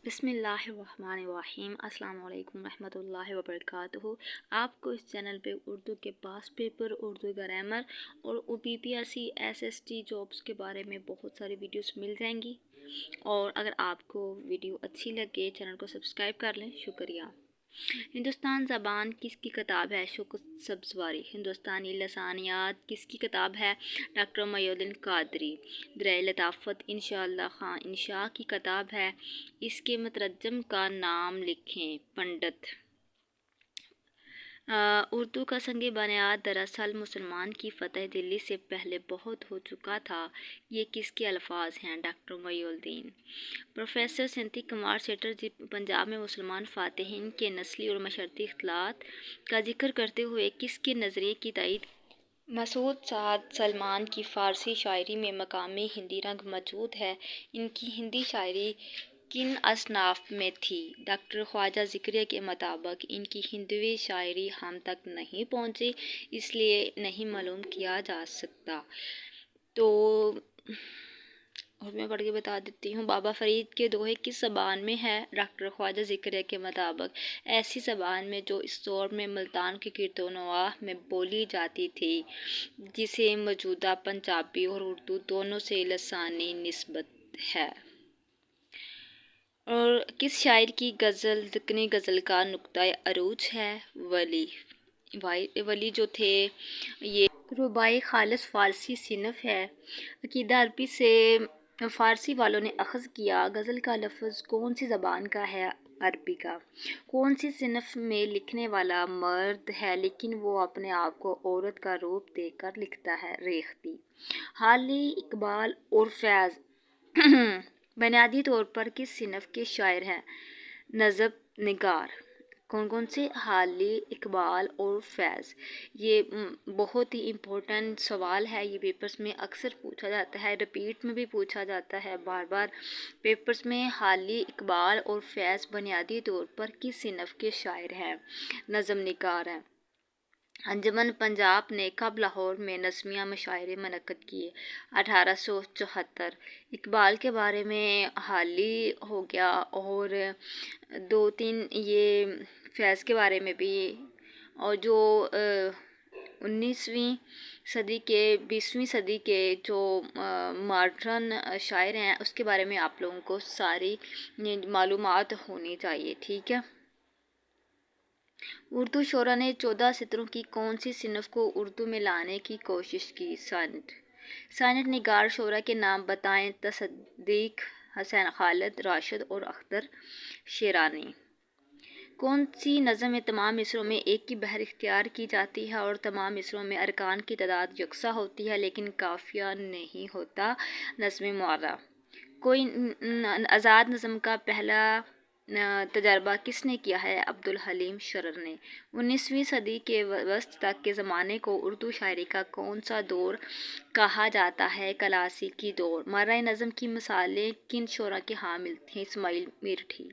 بسم اللہ الرحمن الرحیم۔ السلام علیکم ورحمۃ اللہ وبرکاتہ۔ آپ کو اس چینل پہ اردو کے پاس پیپر، اردو گرامر اور UPSC SST جابس کے بارے میں بہت ساری ویڈیوز مل جائیں گی، اور اگر آپ کو ویڈیو اچھی لگے چینل کو سبسکرائب کر لیں۔ شکریہ۔ ہندوستان زبان کس کی کتاب ہے؟ شوکت سبزواری۔ ہندوستانی لسانیات کس کی کتاب ہے؟ ڈاکٹر معین الدین قادری۔ درۂ لطافت انشاء اللہ خان انشاء کی کتاب ہے۔ اس کے مترجم کا نام لکھیں۔ پنڈت۔ اردو کا سنگ بنیاد دراصل مسلمان کی فتح دلی سے پہلے بہت ہو چکا تھا۔ یہ کس کے الفاظ ہیں؟ ڈاکٹر معین الدین۔ پروفیسر سنتی کمار چیٹرجی پنجاب میں مسلمان فاتحین کے نسلی اور معاشرتی اختلالات کا ذکر کرتے ہوئے کس کے نظریے کی تائید؟ مسعود سعد سلمان کی فارسی شاعری میں مقامی ہندی رنگ موجود ہے۔ ان کی ہندی شاعری کن اصناف میں تھی؟ ڈاکٹر خواجہ زکریا کے مطابق ان کی ہندوی شاعری ہم تک نہیں پہنچی، اس لیے نہیں معلوم کیا جا سکتا۔ تو اور میں پڑھ کے بتا دیتی ہوں۔ بابا فرید کے دوہے کس زبان میں ہے؟ ڈاکٹر خواجہ زکریا کے مطابق ایسی زبان میں جو اس دور میں ملتان کے گرد و نواح میں بولی جاتی تھی، جسے موجودہ پنجابی اور اردو دونوں سے لسانی نسبت ہے۔ اور کس شاعر کی غزل دکنی غزل کا نقطۂ عروج ہے؟ ولی جو تھے یہ رباعی خالص فارسی صنف ہے۔ عقیدہ عربی سے فارسی والوں نے اخذ کیا۔ غزل کا لفظ کون سی زبان کا ہے؟ عربی کا۔ کون سی صنف میں لکھنے والا مرد ہے لیکن وہ اپنے آپ کو عورت کا روپ دے کر لکھتا ہے؟ ریختہ۔ حالی، اقبال اور فیض بنیادی طور پر کس صنف کے شاعر ہیں؟ نظم نگار۔ کون سے؟ حالی، اقبال اور فیض۔ یہ بہت ہی امپورٹنٹ سوال ہے، یہ پیپرز میں اکثر پوچھا جاتا ہے، ریپیٹ میں بھی پوچھا جاتا ہے بار بار پیپرز میں۔ حالی، اقبال اور فیض بنیادی طور پر کس صنف کے شاعر ہیں؟ نظم نگار ہیں۔ انجمن پنجاب نے کب لاہور میں نظمیہ مشاعرے منعقد کیے؟ 1874۔ اقبال کے بارے میں حالی ہو گیا، اور 2-3 یہ فیض کے بارے میں بھی، اور جو 19ویں صدی کے 20ویں صدی کے جو ماڈرن شاعر ہیں اس کے بارے میں آپ لوگوں کو ساری معلومات ہونی چاہیے، ٹھیک ہے۔ اردو شعراء نے 14 سطروں کی کون سی صنف کو اردو میں لانے کی کوشش کی؟ سانٹ۔ سانٹ نگار شعراء کے نام بتائیں۔ تصدیق، حسین خالد، راشد اور اختر شیرانی۔ کون سی نظم میں تمام مصرعوں میں ایک کی بحر اختیار کی جاتی ہے اور تمام مصرعوں میں ارکان کی تعداد یکساں ہوتی ہے لیکن قافیہ نہیں ہوتا؟ نظم معلیٰ۔ کوئی آزاد نظم کا پہلا تجربہ کس نے کیا ہے؟ عبدالحلیم شرر نے۔ 19ویں صدی کے وسط تک کے زمانے کو اردو شاعری کا کون سا دور کہا جاتا ہے؟ کلاسیکی دور۔ مارۂ نظم کی مثالیں کن شعراء کے ہاں ملتی ہیں؟ اسماعیل میرٹھی۔